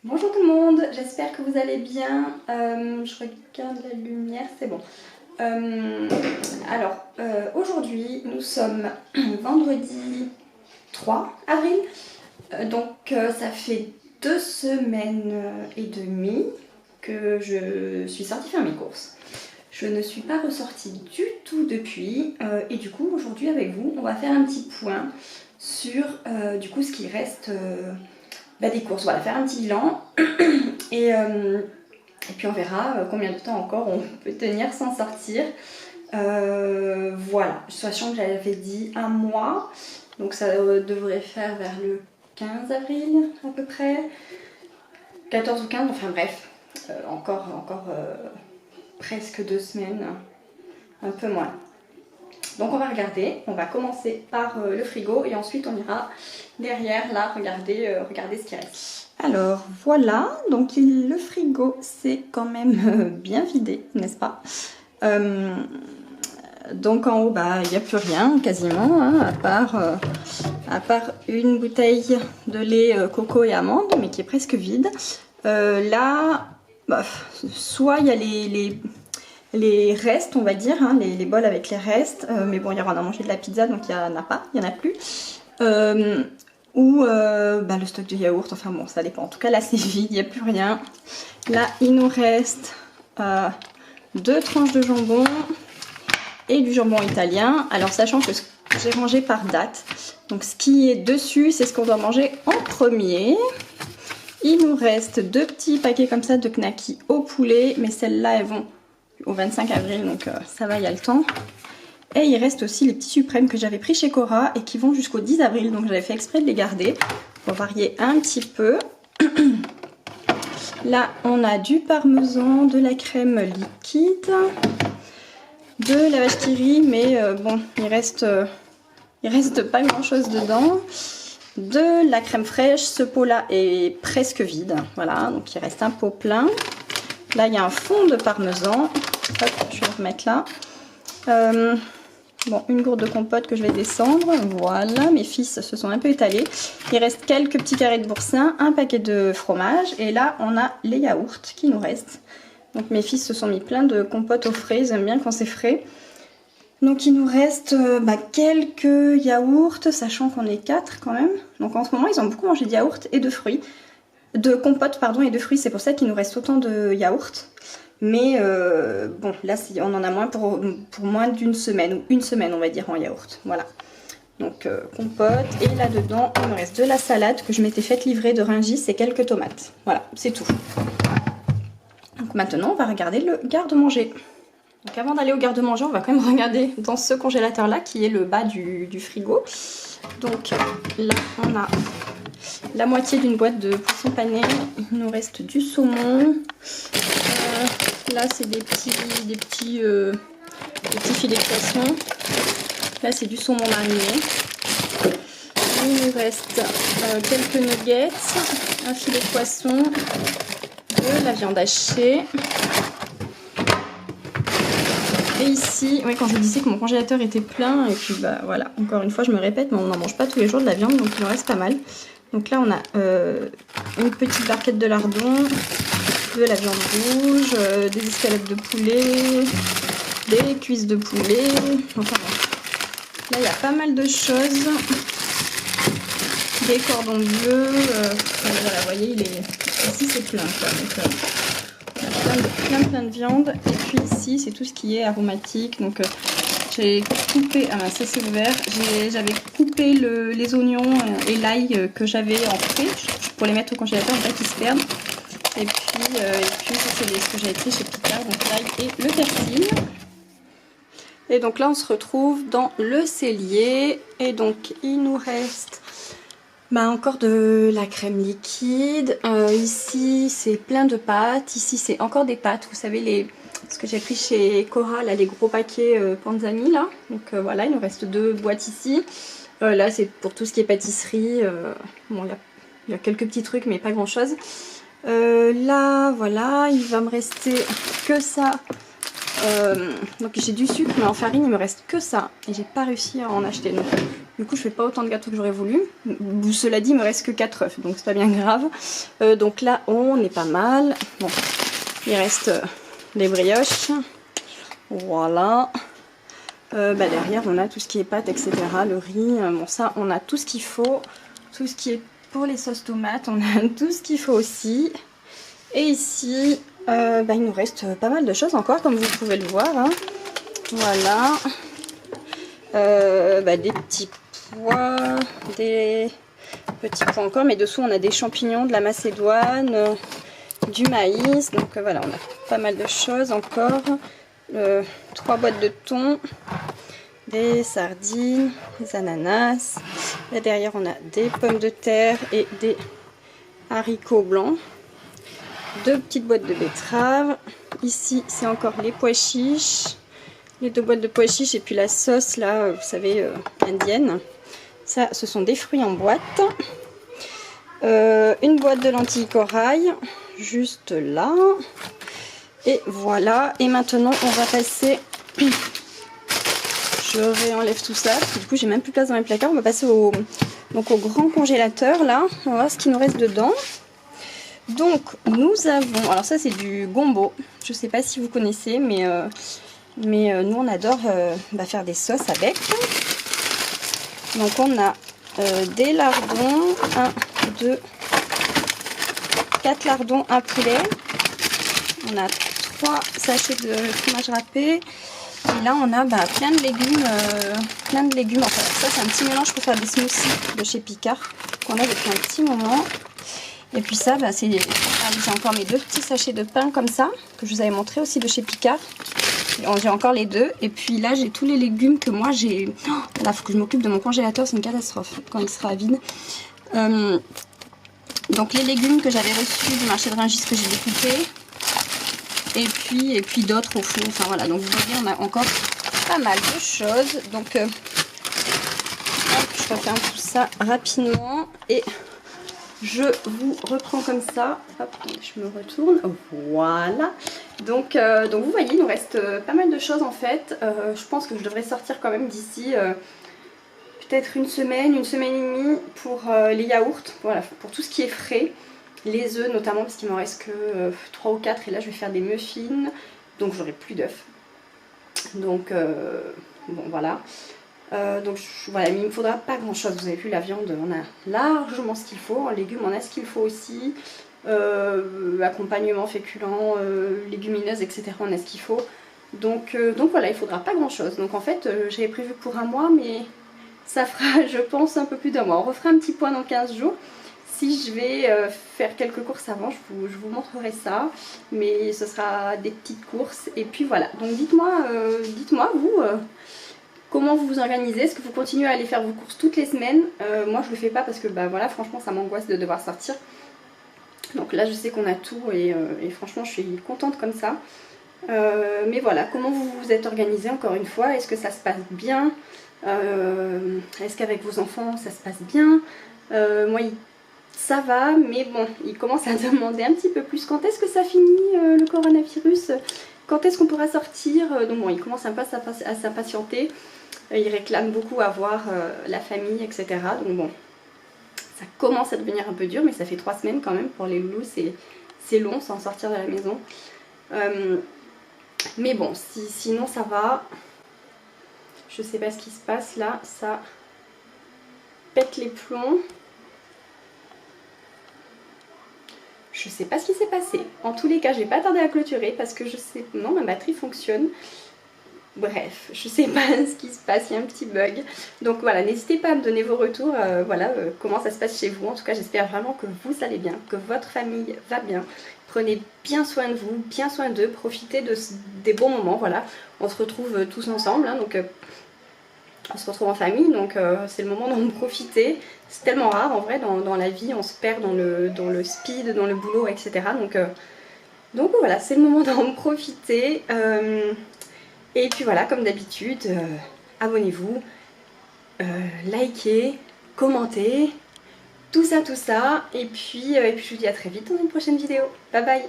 Bonjour tout le monde, j'espère que vous allez bien. Je regarde la lumière, c'est bon. Aujourd'hui, nous sommes vendredi 3 avril. Ça fait 2 semaines et demie que je suis sortie faire mes courses. Je ne suis pas ressortie du tout depuis. Et du coup, aujourd'hui avec vous, on va faire un petit point sur ce qui reste des courses. Voilà, faire un petit bilan. Et puis on verra combien de temps encore on peut tenir sans sortir. Voilà, sachant que j'avais dit un mois, donc ça devrait faire vers le 15 avril à peu près, 14 ou 15, enfin bref, encore presque 2 semaines, un peu moins. Donc on va regarder, on va commencer par le frigo et ensuite on ira derrière là regarder ce qui reste. Alors voilà, donc le frigo c'est quand même bien vidé, n'est-ce pas? Donc en haut, il n'y a plus rien quasiment, hein, à part une bouteille de lait coco et amande, mais qui est presque vide. Là, soit il y a les restes, on va dire, hein, les bols avec les restes, mais bon, hier on a mangé de la pizza, donc il n'y en a plus. Ou le stock de yaourt, enfin bon, ça dépend. En tout cas, là c'est vide, il n'y a plus rien. Là, il nous reste 2 tranches de jambon et du jambon italien. Alors, sachant que j'ai rangé par date, donc ce qui est dessus, c'est ce qu'on doit manger en premier. Il nous reste 2 petits paquets comme ça de knackis au poulet, mais celles-là, elles vont au 25 avril, donc ça va, il y a le temps. Et il reste aussi les petits suprêmes que j'avais pris chez Cora et qui vont jusqu'au 10 avril, donc j'avais fait exprès de les garder pour varier un petit peu. Là, on a du parmesan, de la crème liquide, de la vache qui rit, mais bon, il reste pas grand chose dedans. De la crème fraîche, ce pot là est presque vide, voilà, donc il reste un pot plein. Là, il y a un fond de parmesan, hop, je vais le remettre là. Bon, une gourde de compote que je vais descendre, voilà, mes fils se sont un peu étalés. Il reste quelques petits carrés de boursin, un paquet de fromage, et là, on a les yaourts qui nous restent. Donc mes fils se sont mis plein de compotes au frais, ils aiment bien quand c'est frais. Donc il nous reste quelques yaourts, sachant qu'on est 4 quand même. Donc en ce moment, ils ont beaucoup mangé de yaourts et de fruits. De compote, pardon, et de fruits, c'est pour ça qu'il nous reste autant de yaourts. Mais bon, là, on en a moins pour moins d'une semaine, ou une semaine, on va dire, en yaourt. Voilà. Donc, compote. Et là-dedans, il me reste de la salade que je m'étais faite livrer de Rungis et quelques tomates. Voilà, c'est tout. Donc maintenant, on va regarder le garde-manger. Donc avant d'aller au garde-manger, on va quand même regarder dans ce congélateur-là, qui est le bas du frigo. Donc là, on a la moitié d'une boîte de poisson pané. Il nous reste du saumon. Là, c'est des petits filets de poisson. Là, c'est du saumon mariné. Il nous reste quelques nuggets, un filet de poisson, de la viande hachée. Et ici, oui, quand je vous disais que mon congélateur était plein, et puis voilà, encore une fois, je me répète, mais on n'en mange pas tous les jours de la viande, donc il en reste pas mal. Donc là, on a une petite barquette de lardons, de la viande rouge, des escalopes de poulet, des cuisses de poulet. Enfin bon. Là, il y a pas mal de choses. Des cordons bleus. Voilà, vous voyez, ici c'est plein. Quoi. Donc, plein de viande. Et puis ici, c'est tout ce qui est aromatique. Donc, j'ai coupé, ça c'est ouvert, j'avais coupé les oignons et l'ail que j'avais en frais pour les mettre au congélateur, en fait ils se perdent. Et puis ça c'est ce que j'avais pris chez Picard, donc l'ail et le persil. Et donc là on se retrouve dans le cellier. Et donc il nous reste encore de la crème liquide. Ici c'est plein de pâtes, ici c'est encore des pâtes, vous savez ce que j'ai pris chez Cora, là, les gros paquets Panzani là. Donc voilà, il nous reste 2 boîtes ici. Là c'est pour tout ce qui est pâtisserie. Bon, il y a quelques petits trucs mais pas grand chose. Là voilà, il va me rester que ça. Donc j'ai du sucre mais en farine il me reste que ça. Et j'ai pas réussi à en acheter. Donc Du coup je fais pas autant de gâteaux que j'aurais voulu. Cela dit il me reste que 4 œufs, donc c'est pas bien grave. Donc là on est pas mal. Bon, il reste les brioches. Voilà. Derrière on a tout ce qui est pâtes, etc. Le riz, bon ça on a tout ce qu'il faut. Tout ce qui est pour les sauces tomates, on a tout ce qu'il faut aussi. Et ici, il nous reste pas mal de choses encore, comme vous pouvez le voir. Hein. Voilà. Des petits pois, des petits pois encore, mais dessous on a des champignons, de la macédoine, du maïs. Donc voilà, on a pas mal de choses encore. 3 boîtes de thon, des sardines, des ananas. Là derrière on a des pommes de terre et des haricots blancs. 2 petites boîtes de betteraves. Ici c'est encore les pois chiches, les 2 boîtes de pois chiches et puis la sauce là, vous savez, indienne. Ça ce sont des fruits en boîte. Une boîte de lentilles corail juste là. Et voilà, et maintenant on va passer, je réenlève tout ça, parce que du coup j'ai même plus de place dans mes placards. On va passer au grand congélateur là, on va voir ce qu'il nous reste dedans. Donc nous avons, alors ça c'est du gombo, je sais pas si vous connaissez, mais nous on adore faire des sauces avec. Donc on a des lardons, 1, 2, 4 lardons, un poulet. On a 3 sachets de fromage râpé. Et là on a plein de légumes. Enfin ça c'est un petit mélange pour faire des smoothies de chez Picard qu'on a depuis un petit moment. Et puis ça c'est j'ai encore mes 2 petits sachets de pain comme ça que je vous avais montré aussi de chez Picard. J'ai encore les 2. Et puis là j'ai tous les légumes que moi j'ai. Là faut que je m'occupe de mon congélateur, c'est une catastrophe quand il sera vide. Donc les légumes que j'avais reçus du marché de Rungis que j'ai découpés. Et puis d'autres au fond. Enfin voilà, donc vous voyez on a encore pas mal de choses. Donc hop, je referme tout ça rapidement et je vous reprends comme ça. Hop, je me retourne. Voilà. Donc vous voyez, il nous reste pas mal de choses en fait. Je pense que je devrais sortir quand même d'ici peut-être une semaine et demie pour les yaourts. Voilà, pour tout ce qui est frais. Les œufs notamment parce qu'il m'en reste que 3 ou 4 et là je vais faire des muffins. Donc j'aurai plus d'œufs. Donc bon voilà. Voilà, mais il ne me faudra pas grand chose. Vous avez vu la viande, on a largement ce qu'il faut. En légumes on a ce qu'il faut aussi. Accompagnement féculent, légumineuses, etc. on a ce qu'il faut. Donc voilà, il ne faudra pas grand chose. Donc en fait j'avais prévu pour un mois mais ça fera je pense un peu plus d'un mois. On refera un petit point dans 15 jours. Si je vais faire quelques courses avant, je vous montrerai ça. Mais ce sera des petites courses. Et puis voilà. Donc dites-moi vous, comment vous vous organisez. Est-ce que vous continuez à aller faire vos courses toutes les semaines? Moi je le fais pas parce que voilà, franchement ça m'angoisse de devoir sortir. Donc là je sais qu'on a tout et franchement je suis contente comme ça. Mais voilà, comment vous vous êtes organisé encore une fois? Est-ce que ça se passe bien? Est-ce qu'avec vos enfants ça se passe bien? Moi ça va, mais bon, il commence à demander un petit peu plus. Quand est-ce que ça finit le coronavirus? Quand est-ce qu'on pourra sortir? Donc bon, il commence un peu à s'impatienter. Il réclame beaucoup à voir la famille, etc. Donc bon, ça commence à devenir un peu dur, mais ça fait 3 semaines quand même pour les loulous. C'est long sans sortir de la maison. Mais bon, sinon ça va. Je sais pas ce qui se passe là, ça pète les plombs. Je sais pas ce qui s'est passé. En tous les cas, je vais pas tarder à clôturer parce que je sais... Non, ma batterie fonctionne. Bref, je sais pas ce qui se passe, il y a un petit bug. Donc voilà, n'hésitez pas à me donner vos retours, comment ça se passe chez vous. En tout cas, j'espère vraiment que vous allez bien, que votre famille va bien. Prenez bien soin de vous, bien soin d'eux, profitez des bons moments, voilà. On se retrouve tous ensemble, hein, donc... on se retrouve en famille, donc c'est le moment d'en profiter. C'est tellement rare en vrai dans la vie, on se perd dans le speed, dans le boulot, etc. Donc voilà, c'est le moment d'en profiter. Et puis voilà, comme d'habitude, abonnez-vous, likez, commentez, tout ça. Et puis je vous dis à très vite dans une prochaine vidéo. Bye bye!